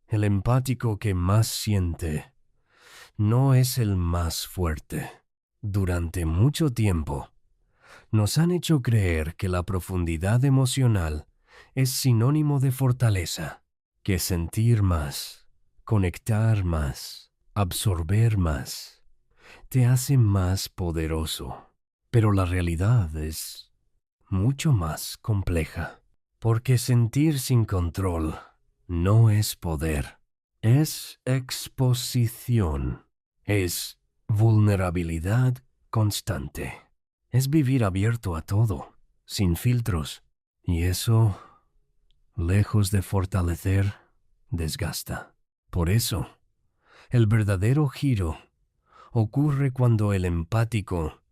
El empático que más siente no es el más fuerte. Durante mucho tiempo, nos han hecho creer que la profundidad emocional es sinónimo de fortaleza, que sentir más, conectar más, absorber más, te hace más poderoso. Pero la realidad es mucho más compleja, porque sentir sin control no es poder, es exposición, es vulnerabilidad constante, es vivir abierto a todo, sin filtros, y eso, lejos de fortalecer, desgasta. Por eso, el verdadero giro ocurre cuando el empático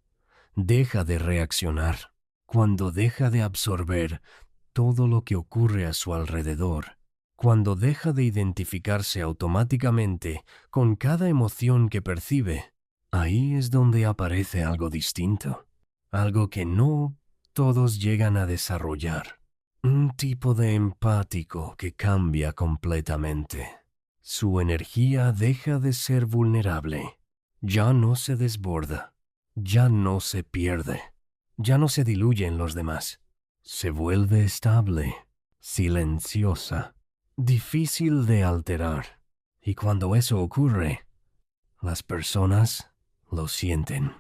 deja de reaccionar, cuando deja de absorber todo lo que ocurre a su alrededor, cuando deja de identificarse automáticamente con cada emoción que percibe. Ahí es donde aparece algo distinto, algo que no todos llegan a desarrollar. Un tipo de empático que cambia completamente. Su energía deja de ser vulnerable, ya no se desborda, ya no se pierde, ya no se diluye en los demás. Se vuelve estable, silenciosa, difícil de alterar. Y cuando eso ocurre, las personas lo sienten,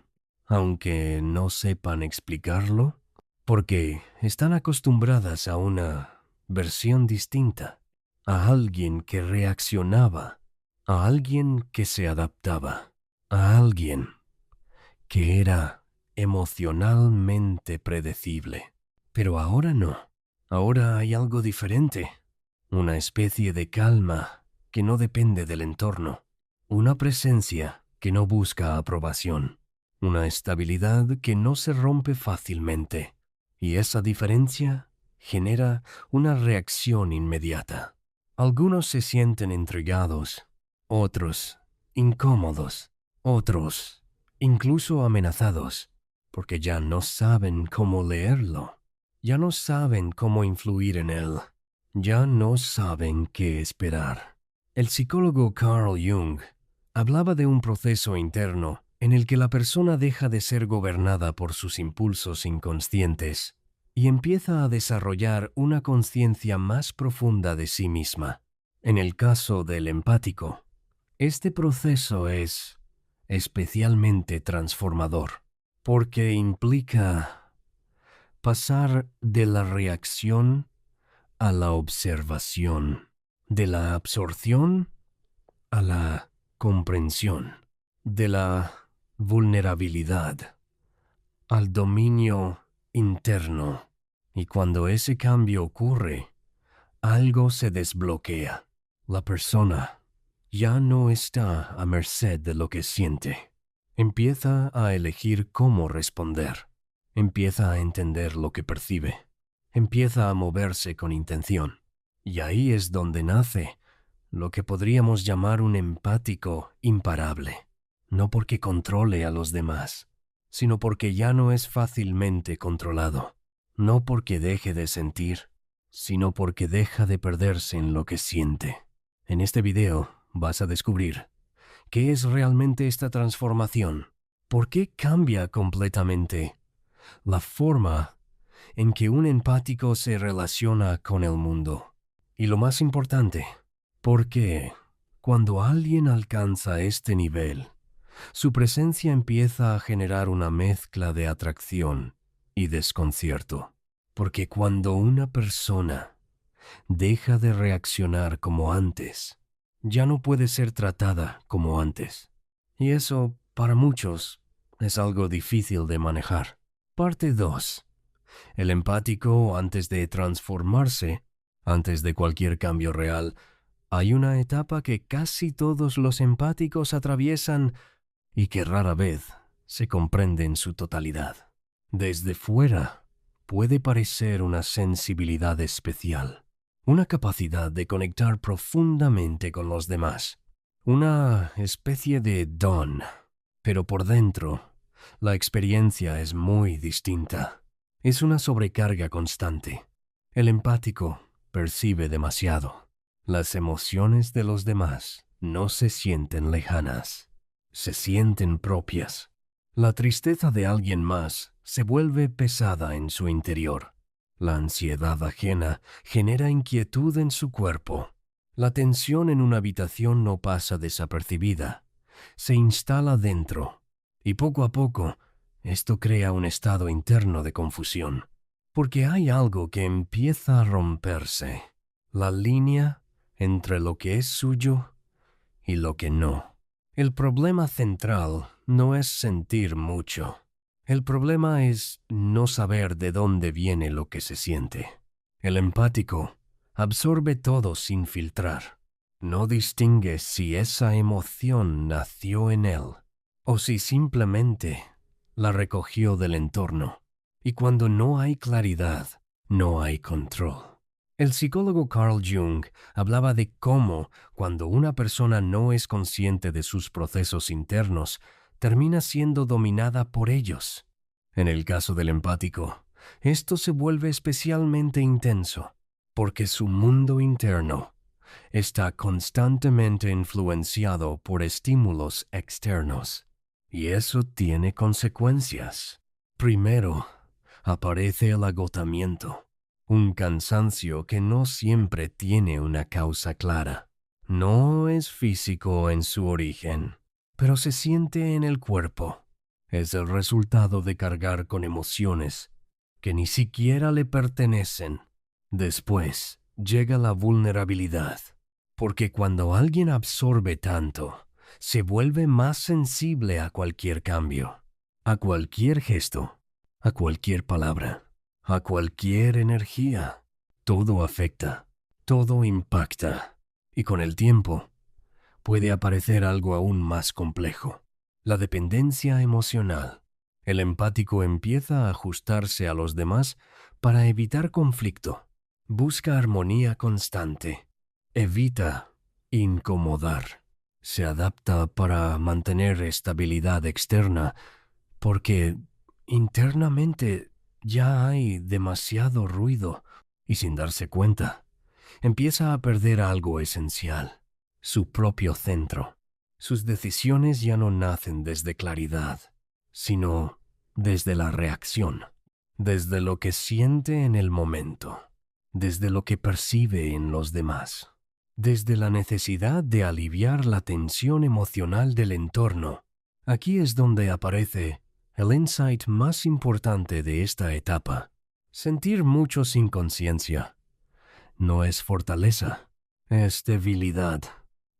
aunque no sepan explicarlo, porque están acostumbradas a una versión distinta, a alguien que reaccionaba, a alguien que se adaptaba, a alguien que era emocionalmente predecible. Pero ahora no. Ahora hay algo diferente. Una especie de calma que no depende del entorno. Una presencia que no busca aprobación. Una estabilidad que no se rompe fácilmente. Y esa diferencia genera una reacción inmediata. Algunos se sienten intrigados, otros incómodos, otros incluso amenazados, porque ya no saben cómo leerlo, ya no saben cómo influir en él, ya no saben qué esperar. El psicólogo Carl Jung hablaba de un proceso interno en el que la persona deja de ser gobernada por sus impulsos inconscientes y empieza a desarrollar una conciencia más profunda de sí misma. En el caso del empático, este proceso es especialmente transformador, porque implica pasar de la reacción a la observación, de la absorción a la comprensión, de la vulnerabilidad al dominio interno. Y cuando ese cambio ocurre, algo se desbloquea. La persona ya no está a merced de lo que siente. Empieza a elegir cómo responder. Empieza a entender lo que percibe. Empieza a moverse con intención. Y ahí es donde nace lo que podríamos llamar un empático imparable. No porque controle a los demás, sino porque ya no es fácilmente controlado. No porque deje de sentir, sino porque deja de perderse en lo que siente. En este video vas a descubrir qué es realmente esta transformación, por qué cambia completamente la forma en que un empático se relaciona con el mundo. Y lo más importante, por qué cuando alguien alcanza este nivel, su presencia empieza a generar una mezcla de atracción y desconcierto. Porque cuando una persona deja de reaccionar como antes, ya no puede ser tratada como antes. Y eso, para muchos, es algo difícil de manejar. Parte 2. El empático, antes de transformarse, antes de cualquier cambio real, hay una etapa que casi todos los empáticos atraviesan y que rara vez se comprende en su totalidad. Desde fuera, puede parecer una sensibilidad especial, una capacidad de conectar profundamente con los demás, una especie de don, pero por dentro, la experiencia es muy distinta. Es una sobrecarga constante. El empático percibe demasiado, Las emociones de los demás no se sienten lejanas, se sienten propias. La tristeza de alguien más se vuelve pesada en su interior. La ansiedad ajena genera inquietud en su cuerpo. La tensión en una habitación no pasa desapercibida, se instala dentro, y poco a poco esto crea un estado interno de confusión, porque hay algo que empieza a romperse, la línea entre lo que es suyo y lo que no. El problema central no es sentir mucho. El problema es no saber de dónde viene lo que se siente. El empático absorbe todo sin filtrar. No distingue si esa emoción nació en él o si simplemente la recogió del entorno. Y cuando no hay claridad, no hay control. El psicólogo Carl Jung hablaba de cómo, cuando una persona no es consciente de sus procesos internos, termina siendo dominada por ellos. En el caso del empático, esto se vuelve especialmente intenso, porque su mundo interno está constantemente influenciado por estímulos externos. Y eso tiene consecuencias. Primero, aparece el agotamiento, un cansancio que no siempre tiene una causa clara. No es físico en su origen, pero se siente en el cuerpo. Es el resultado de cargar con emociones que ni siquiera le pertenecen. Después llega la vulnerabilidad, porque cuando alguien absorbe tanto, se vuelve más sensible a cualquier cambio, a cualquier gesto, a cualquier palabra, a cualquier energía. Todo afecta, todo impacta, y con el tiempo puede aparecer algo aún más complejo: la dependencia emocional. El empático empieza a ajustarse a los demás para evitar conflicto. Busca armonía constante. Evita incomodar. Se adapta para mantener estabilidad externa, porque internamente ya hay demasiado ruido y, sin darse cuenta, empieza a perder algo esencial: su propio centro. Sus decisiones ya no nacen desde claridad, sino desde la reacción, desde lo que siente en el momento, desde lo que percibe en los demás, desde la necesidad de aliviar la tensión emocional del entorno. Aquí es donde aparece el insight más importante de esta etapa. Sentir mucho sin conciencia no es fortaleza, es debilidad,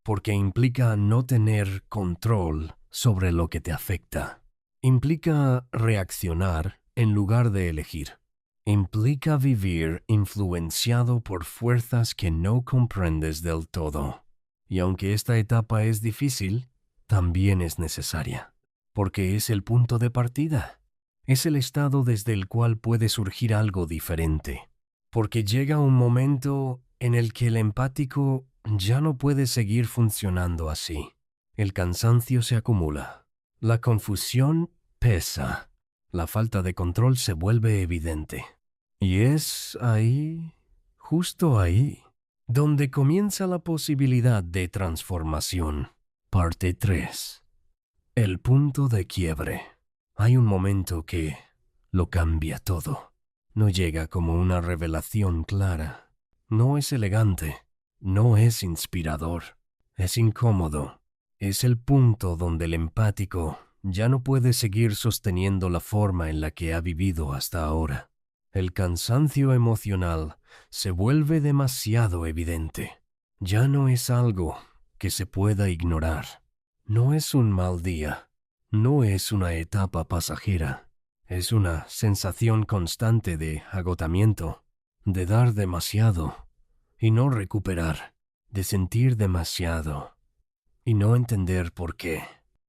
porque implica no tener control sobre lo que te afecta. Implica reaccionar en lugar de elegir. Implica vivir influenciado por fuerzas que no comprendes del todo. Y aunque esta etapa es difícil, también es necesaria, porque es el punto de partida. Es el estado desde el cual puede surgir algo diferente, porque llega un momento en el que el empático ya no puede seguir funcionando así. El cansancio se acumula, la confusión pesa, la falta de control se vuelve evidente. Y es ahí, justo ahí, donde comienza la posibilidad de transformación. Parte 3. El punto de quiebre. Hay un momento que lo cambia todo. No llega como una revelación clara. No es elegante. No es inspirador. Es incómodo. Es el punto donde el empático ya no puede seguir sosteniendo la forma en la que ha vivido hasta ahora. El cansancio emocional se vuelve demasiado evidente. Ya no es algo que se pueda ignorar. No es un mal día. No es una etapa pasajera. Es una sensación constante de agotamiento, de dar demasiado y no recuperar, de sentir demasiado y no entender por qué.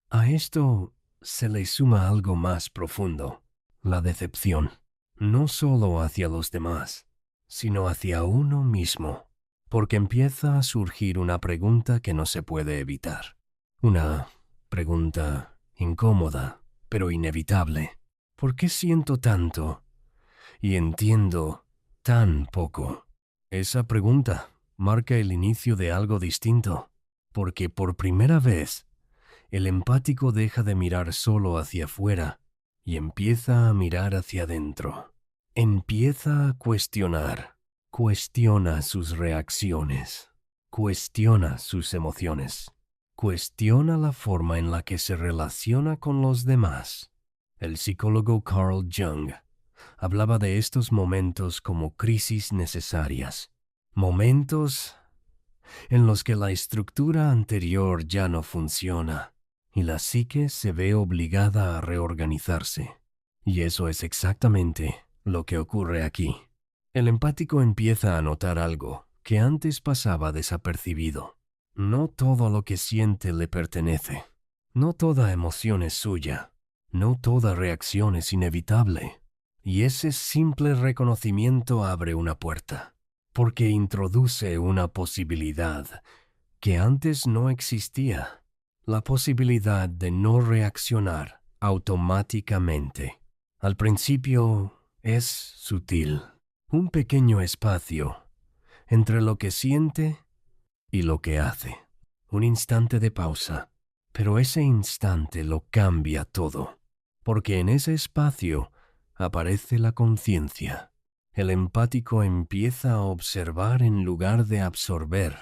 A esto se le suma algo más profundo: la decepción. No solo hacia los demás, sino hacia uno mismo, porque empieza a surgir una pregunta que no se puede evitar. Una pregunta incómoda, pero inevitable. ¿Por qué siento tanto y entiendo tan poco? Esa pregunta marca el inicio de algo distinto, porque por primera vez el empático deja de mirar solo hacia afuera y empieza a mirar hacia adentro. Empieza a cuestiona sus reacciones, cuestiona sus emociones, cuestiona la forma en la que se relaciona con los demás. El psicólogo Carl Jung hablaba de estos momentos como crisis necesarias, momentos en los que la estructura anterior ya no funciona y la psique se ve obligada a reorganizarse. Y eso es exactamente lo que ocurre aquí. El empático empieza a notar algo que antes pasaba desapercibido. No todo lo que siente le pertenece. No toda emoción es suya. No toda reacción es inevitable. Y ese simple reconocimiento abre una puerta, porque introduce una posibilidad que antes no existía. La posibilidad de no reaccionar automáticamente. Al principio es sutil, un pequeño espacio entre lo que siente y lo que hace. Un instante de pausa, pero ese instante lo cambia todo, porque en ese espacio aparece la conciencia. El empático empieza a observar en lugar de absorber.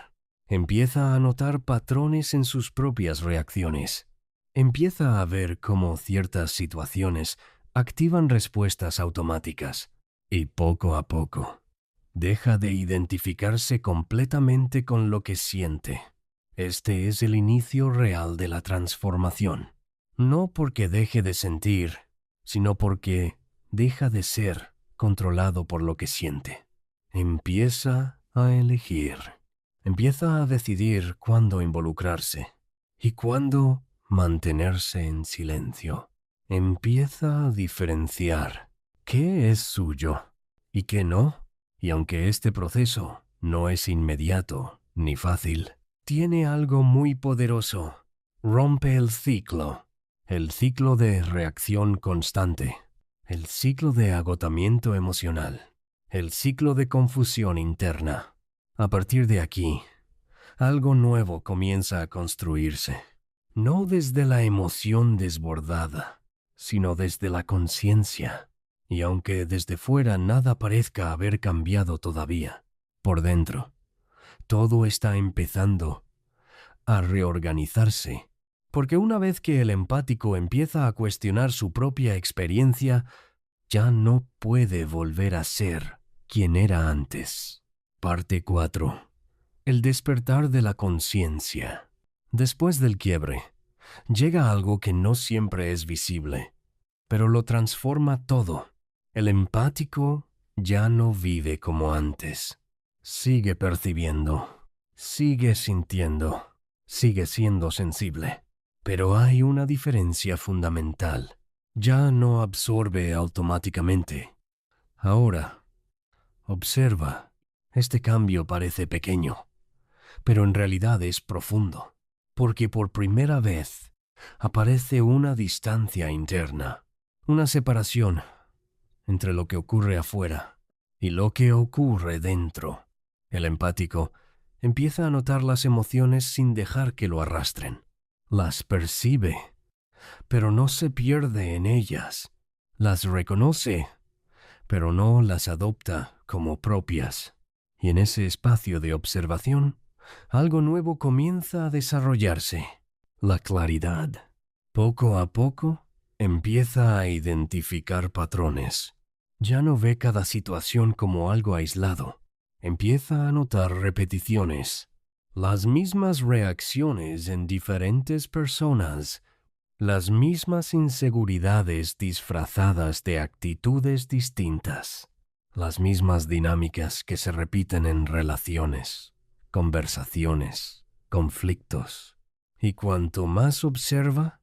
Empieza a notar patrones en sus propias reacciones. Empieza a ver cómo ciertas situaciones activan respuestas automáticas. Y poco a poco, deja de identificarse completamente con lo que siente. Este es el inicio real de la transformación. No porque deje de sentir, sino porque deja de ser controlado por lo que siente. Empieza a elegir. Empieza a decidir cuándo involucrarse y cuándo mantenerse en silencio. Empieza a diferenciar qué es suyo y qué no. Y aunque este proceso no es inmediato ni fácil, tiene algo muy poderoso. Rompe el ciclo de reacción constante, el ciclo de agotamiento emocional, el ciclo de confusión interna. A partir de aquí, algo nuevo comienza a construirse, no desde la emoción desbordada, sino desde la conciencia. Y aunque desde fuera nada parezca haber cambiado todavía, por dentro, todo está empezando a reorganizarse, porque una vez que el empático empieza a cuestionar su propia experiencia, ya no puede volver a ser quien era antes. Parte 4. El despertar de la conciencia. Después del quiebre, llega algo que no siempre es visible, pero lo transforma todo. El empático ya no vive como antes. Sigue percibiendo, sigue sintiendo, sigue siendo sensible. Pero hay una diferencia fundamental. Ya no absorbe automáticamente. Ahora, observa. Este cambio parece pequeño, pero en realidad es profundo, porque por primera vez aparece una distancia interna, una separación entre lo que ocurre afuera y lo que ocurre dentro. El empático empieza a notar las emociones sin dejar que lo arrastren. Las percibe, pero no se pierde en ellas. Las reconoce, pero no las adopta como propias. Y en ese espacio de observación, algo nuevo comienza a desarrollarse. La claridad. Poco a poco, empieza a identificar patrones. Ya no ve cada situación como algo aislado. Empieza a notar repeticiones. Las mismas reacciones en diferentes personas. Las mismas inseguridades disfrazadas de actitudes distintas. Las mismas dinámicas que se repiten en relaciones, conversaciones, conflictos. Y cuanto más observa,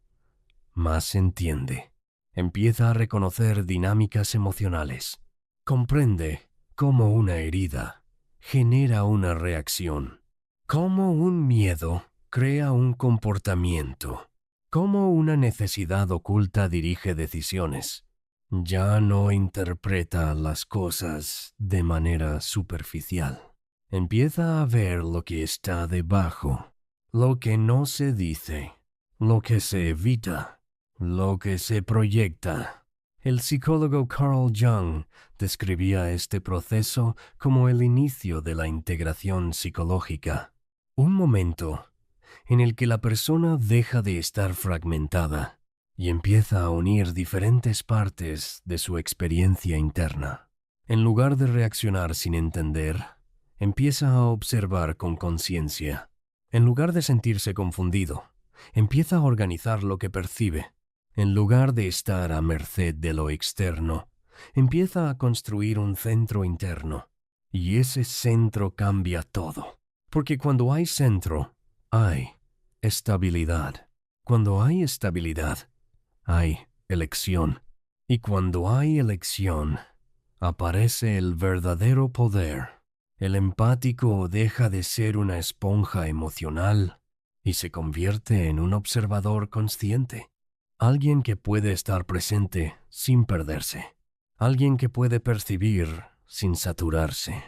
más entiende. Empieza a reconocer dinámicas emocionales. Comprende cómo una herida genera una reacción, cómo un miedo crea un comportamiento, cómo una necesidad oculta dirige decisiones. Ya no interpreta las cosas de manera superficial. Empieza a ver lo que está debajo, lo que no se dice, lo que se evita, lo que se proyecta. El psicólogo Carl Jung describía este proceso como el inicio de la integración psicológica, un momento en el que la persona deja de estar fragmentada y empieza a unir diferentes partes de su experiencia interna. En lugar de reaccionar sin entender, empieza a observar con conciencia. En lugar de sentirse confundido, empieza a organizar lo que percibe. En lugar de estar a merced de lo externo, empieza a construir un centro interno. Y ese centro cambia todo. Porque cuando hay centro, hay estabilidad. Cuando hay estabilidad, hay elección. Y cuando hay elección, aparece el verdadero poder. El empático deja de ser una esponja emocional y se convierte en un observador consciente. Alguien que puede estar presente sin perderse. Alguien que puede percibir sin saturarse.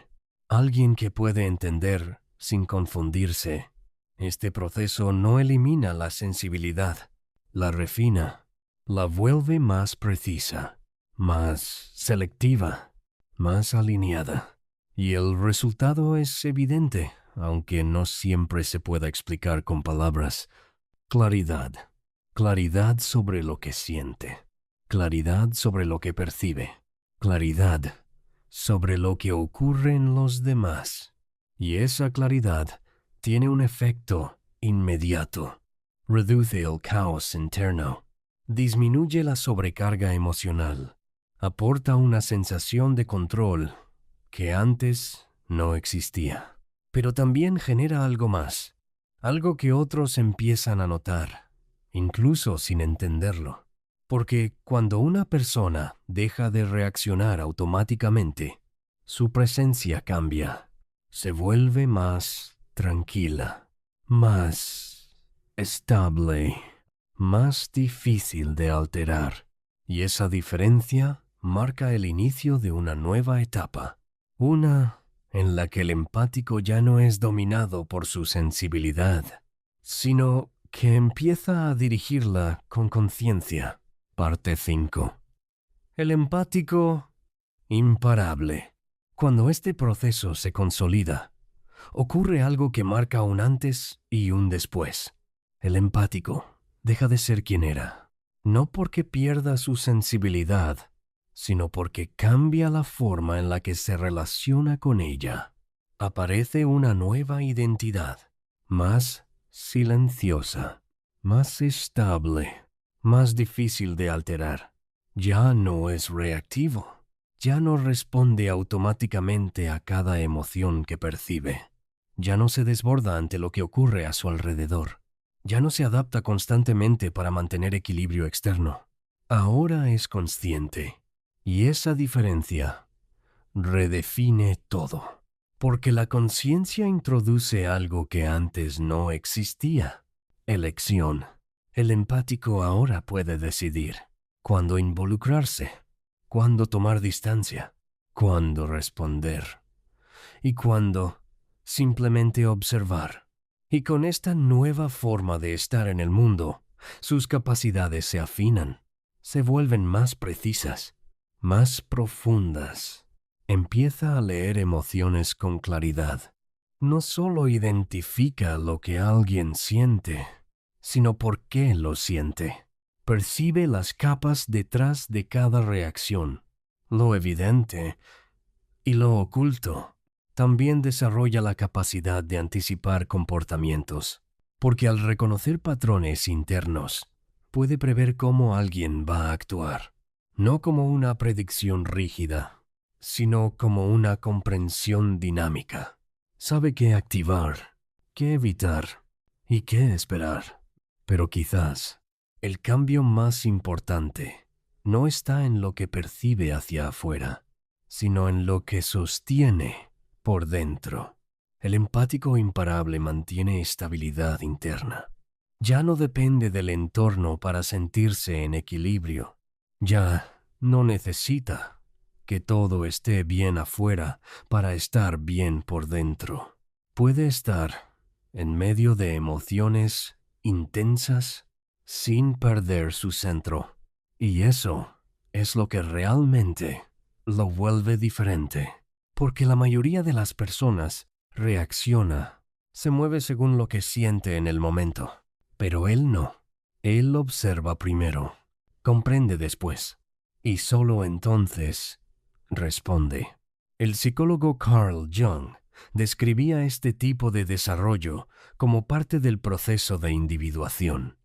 Alguien que puede entender sin confundirse. Este proceso no elimina la sensibilidad, la refina, la vuelve más precisa, más selectiva, más alineada. Y el resultado es evidente, aunque no siempre se pueda explicar con palabras. Claridad. Claridad sobre lo que siente. Claridad sobre lo que percibe. Claridad sobre lo que ocurre en los demás. Y esa claridad tiene un efecto inmediato. Reduce el caos interno. Disminuye la sobrecarga emocional. Aporta una sensación de control que antes no existía. Pero también genera algo más, algo que otros empiezan a notar, incluso sin entenderlo. Porque cuando una persona deja de reaccionar automáticamente, su presencia cambia, se vuelve más tranquila, más estable, más difícil de alterar. Y esa diferencia marca el inicio de una nueva etapa. Una en la que el empático ya no es dominado por su sensibilidad, sino que empieza a dirigirla con conciencia. Parte 5. El empático imparable. Cuando este proceso se consolida, ocurre algo que marca un antes y un después. El empático deja de ser quien era, no porque pierda su sensibilidad, sino porque cambia la forma en la que se relaciona con ella. Aparece una nueva identidad, más silenciosa, más estable, más difícil de alterar. Ya no es reactivo, ya no responde automáticamente a cada emoción que percibe, ya no se desborda ante lo que ocurre a su alrededor, ya no se adapta constantemente para mantener equilibrio externo. Ahora es consciente. Y esa diferencia redefine todo, porque la conciencia introduce algo que antes no existía: elección. El empático ahora puede decidir cuándo involucrarse, cuándo tomar distancia, cuándo responder y cuándo simplemente observar. Y con esta nueva forma de estar en el mundo, sus capacidades se afinan, se vuelven más precisas, más profundas. Empieza a leer emociones con claridad. No solo identifica lo que alguien siente, sino por qué lo siente. Percibe las capas detrás de cada reacción, lo evidente y lo oculto. También desarrolla la capacidad de anticipar comportamientos, porque al reconocer patrones internos, puede prever cómo alguien va a actuar. No como una predicción rígida, sino como una comprensión dinámica. Sabe qué activar, qué evitar y qué esperar. Pero quizás el cambio más importante no está en lo que percibe hacia afuera, sino en lo que sostiene por dentro. El empático imparable mantiene estabilidad interna. Ya no depende del entorno para sentirse en equilibrio. Ya no necesita que todo esté bien afuera para estar bien por dentro. Puede estar en medio de emociones intensas sin perder su centro. Y eso es lo que realmente lo vuelve diferente. Porque la mayoría de las personas reacciona, se mueve según lo que siente en el momento. Pero él no. Él observa primero, comprende después, y solo entonces responde. El psicólogo Carl Jung describía este tipo de desarrollo como parte del proceso de individuación.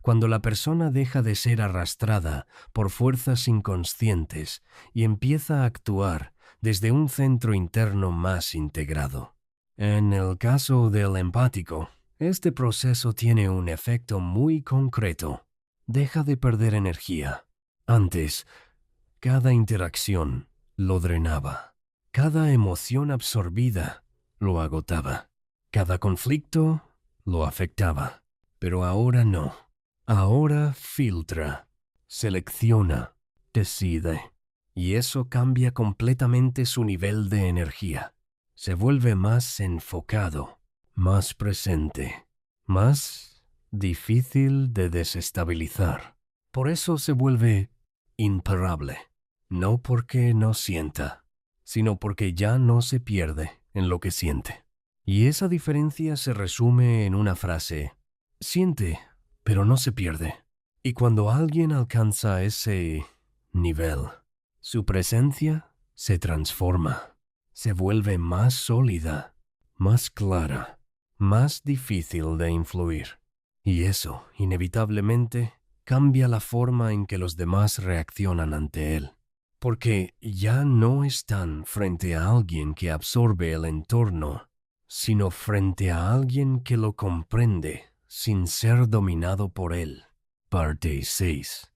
Cuando la persona deja de ser arrastrada por fuerzas inconscientes y empieza a actuar desde un centro interno más integrado. En el caso del empático, este proceso tiene un efecto muy concreto. Deja de perder energía. Antes, cada interacción lo drenaba. Cada emoción absorbida lo agotaba. Cada conflicto lo afectaba. Pero ahora no. Ahora filtra, selecciona, decide. Y eso cambia completamente su nivel de energía. Se vuelve más enfocado, más presente, más difícil de desestabilizar. Por eso se vuelve imparable. No porque no sienta, sino porque ya no se pierde en lo que siente. Y esa diferencia se resume en una frase: siente, pero no se pierde. Y cuando alguien alcanza ese nivel, su presencia se transforma, se vuelve más sólida, más clara, más difícil de influir. Y eso, inevitablemente, cambia la forma en que los demás reaccionan ante él. Porque ya no están frente a alguien que absorbe el entorno, sino frente a alguien que lo comprende sin ser dominado por él. Parte 6.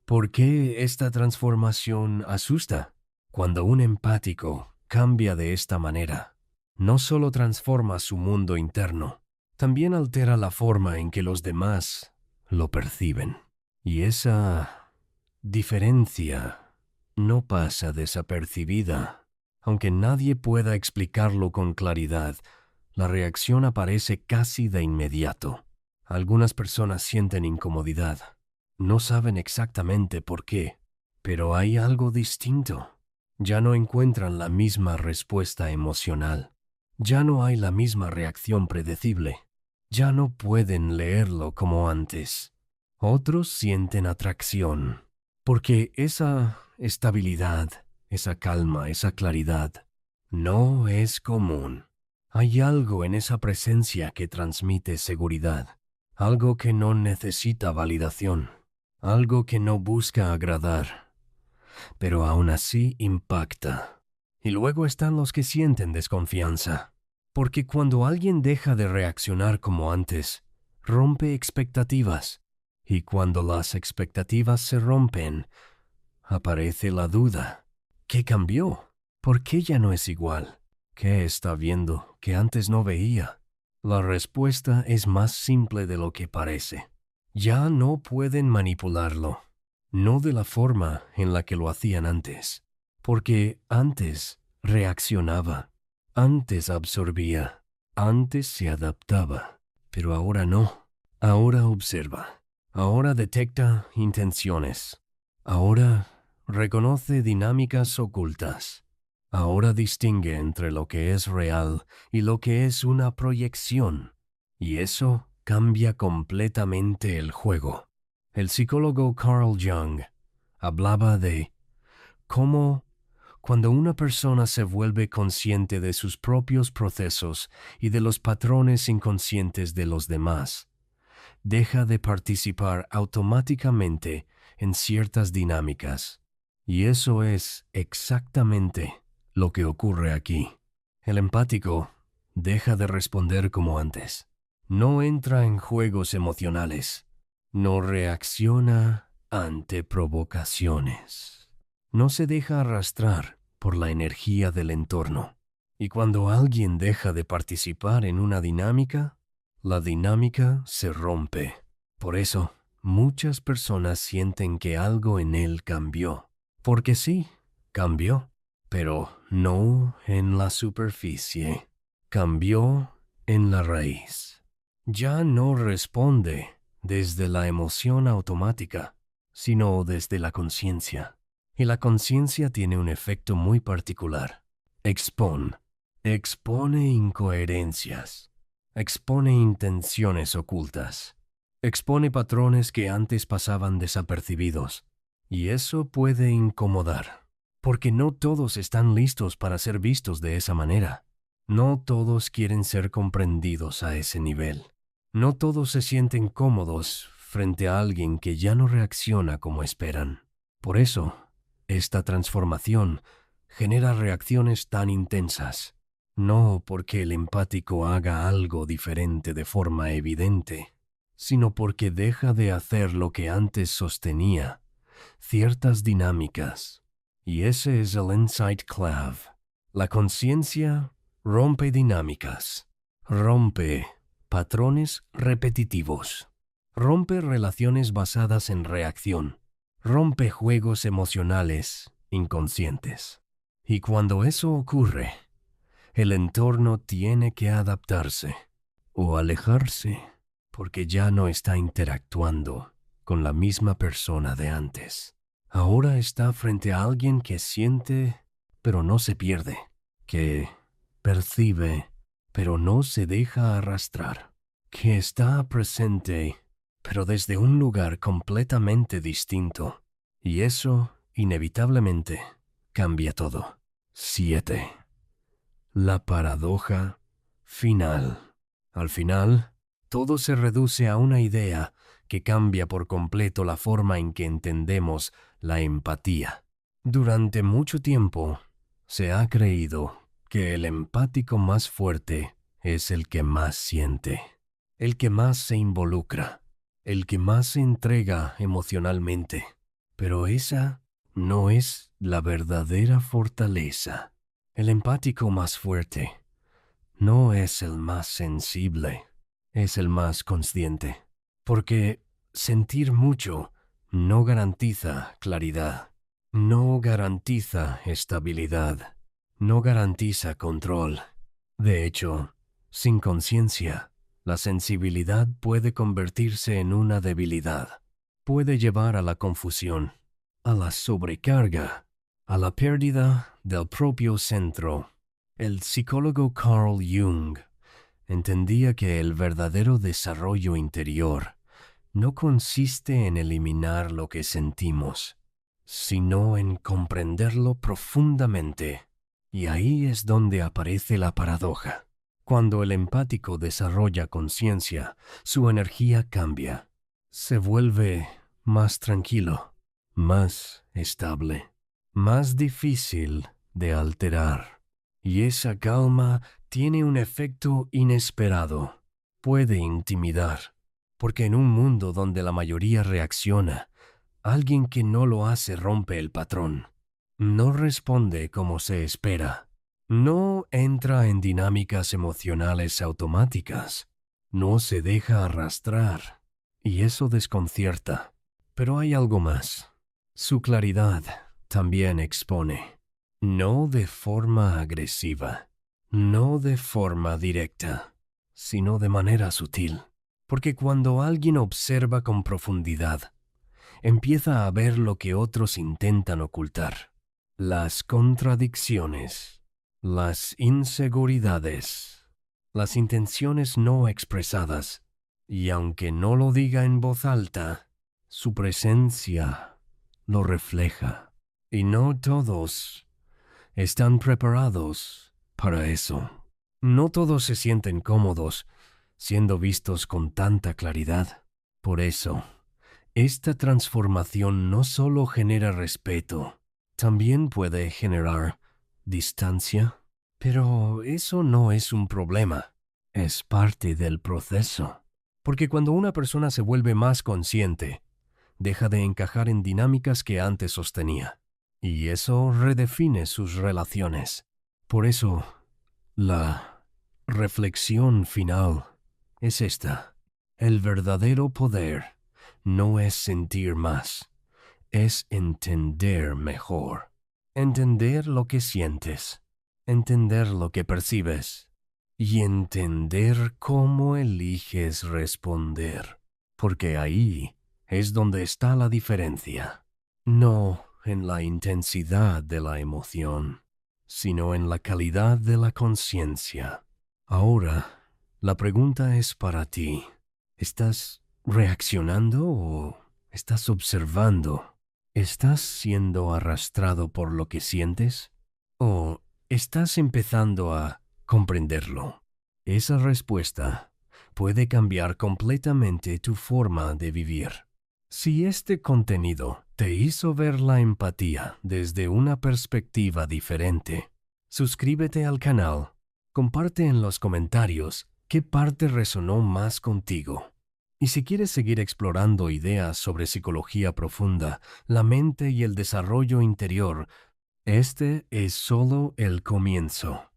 ¿Por qué esta transformación asusta? Cuando un empático cambia de esta manera, no solo transforma su mundo interno, también altera la forma en que los demás lo perciben. Y esa diferencia no pasa desapercibida. Aunque nadie pueda explicarlo con claridad, la reacción aparece casi de inmediato. Algunas personas sienten incomodidad. No saben exactamente por qué, pero hay algo distinto. Ya no encuentran la misma respuesta emocional. Ya no hay la misma reacción predecible. Ya no pueden leerlo como antes. Otros sienten atracción, porque esa estabilidad, esa calma, esa claridad, no es común. Hay algo en esa presencia que transmite seguridad, algo que no necesita validación, algo que no busca agradar, pero aún así impacta. Y luego están los que sienten desconfianza, porque cuando alguien deja de reaccionar como antes, rompe expectativas, y cuando las expectativas se rompen, aparece la duda. ¿Qué cambió? ¿Por qué ya no es igual? ¿Qué está viendo que antes no veía? La respuesta es más simple de lo que parece. Ya no pueden manipularlo, no de la forma en la que lo hacían antes, porque antes reaccionaba, antes absorbía, antes se adaptaba, pero ahora no. Ahora observa, ahora detecta intenciones, ahora reconoce dinámicas ocultas. Ahora distingue entre lo que es real y lo que es una proyección, y eso cambia completamente el juego. El psicólogo Carl Jung hablaba de cómo, cuando una persona se vuelve consciente de sus propios procesos y de los patrones inconscientes de los demás, deja de participar automáticamente en ciertas dinámicas. Y eso es exactamente lo que ocurre aquí. El empático deja de responder como antes. No entra en juegos emocionales. No reacciona ante provocaciones. No se deja arrastrar por la energía del entorno. Y cuando alguien deja de participar en una dinámica, la dinámica se rompe. Por eso, muchas personas sienten que algo en él cambió. Porque sí, Cambió, pero no en la superficie. Cambió en la raíz. Ya no responde desde la emoción automática, sino desde la conciencia. Y la conciencia tiene un efecto muy particular. Expone incoherencias, expone intenciones ocultas, expone patrones que antes pasaban desapercibidos. Y eso puede incomodar, porque no todos están listos para ser vistos de esa manera. No todos quieren ser comprendidos a ese nivel. No todos se sienten cómodos frente a alguien que ya no reacciona como esperan. Por eso, esta transformación genera reacciones tan intensas. No porque el empático haga algo diferente de forma evidente, sino porque deja de hacer lo que antes sostenía, ciertas dinámicas. Y ese es el insight clave. La conciencia rompe dinámicas, rompe patrones repetitivos, rompe relaciones basadas en reacción, rompe juegos emocionales inconscientes. Y cuando eso ocurre, el entorno tiene que adaptarse o alejarse porque ya no está interactuando con la misma persona de antes. Ahora está frente a alguien que siente, pero no se pierde, que percibe, pero no se deja arrastrar, que está presente, pero desde un lugar completamente distinto. Y eso, inevitablemente, cambia todo. 7. La paradoja final. Al final, todo se reduce a una idea que cambia por completo la forma en que entendemos la empatía. Durante mucho tiempo, se ha creído que el empático más fuerte es el que más siente, el que más se involucra, el que más se entrega emocionalmente. Pero esa no es la verdadera fortaleza. El empático más fuerte no es el más sensible, es el más consciente. Porque sentir mucho no garantiza claridad, no garantiza estabilidad, no garantiza control. De hecho, sin conciencia, la sensibilidad puede convertirse en una debilidad. Puede llevar a la confusión, a la sobrecarga, a la pérdida del propio centro. El psicólogo Carl Jung entendía que el verdadero desarrollo interior no consiste en eliminar lo que sentimos, sino en comprenderlo profundamente. Y ahí es donde aparece la paradoja. Cuando el empático desarrolla conciencia, su energía cambia. Se vuelve más tranquilo, más estable, más difícil de alterar. Y esa calma tiene un efecto inesperado. Puede intimidar, porque en un mundo donde la mayoría reacciona, alguien que no lo hace rompe el patrón. No responde como se espera. No entra en dinámicas emocionales automáticas. No se deja arrastrar. Y eso desconcierta. Pero hay algo más. Su claridad también expone. No de forma agresiva, no de forma directa, sino de manera sutil. Porque cuando alguien observa con profundidad, empieza a ver lo que otros intentan ocultar. Las contradicciones, las inseguridades, las intenciones no expresadas. Y aunque no lo diga en voz alta, su presencia lo refleja. Y no todos están preparados para eso. No todos se sienten cómodos siendo vistos con tanta claridad. Por eso, esta transformación no solo genera respeto, también puede generar distancia. Pero eso no es un problema, es parte del proceso. Porque cuando una persona se vuelve más consciente, deja de encajar en dinámicas que antes sostenía. Y eso redefine sus relaciones. Por eso, la reflexión final es esta. El verdadero poder no es sentir más, es entender mejor. Entender lo que sientes, entender lo que percibes y entender cómo eliges responder. Porque ahí es donde está la diferencia. No en la intensidad de la emoción, sino en la calidad de la conciencia. Ahora, la pregunta es para ti. ¿Estás reaccionando o estás observando? ¿Estás siendo arrastrado por lo que sientes? ¿O estás empezando a comprenderlo? Esa respuesta puede cambiar completamente tu forma de vivir. Si este contenido te hizo ver la empatía desde una perspectiva diferente, suscríbete al canal, comparte en los comentarios qué parte resonó más contigo. Y si quieres seguir explorando ideas sobre psicología profunda, la mente y el desarrollo interior, este es solo el comienzo.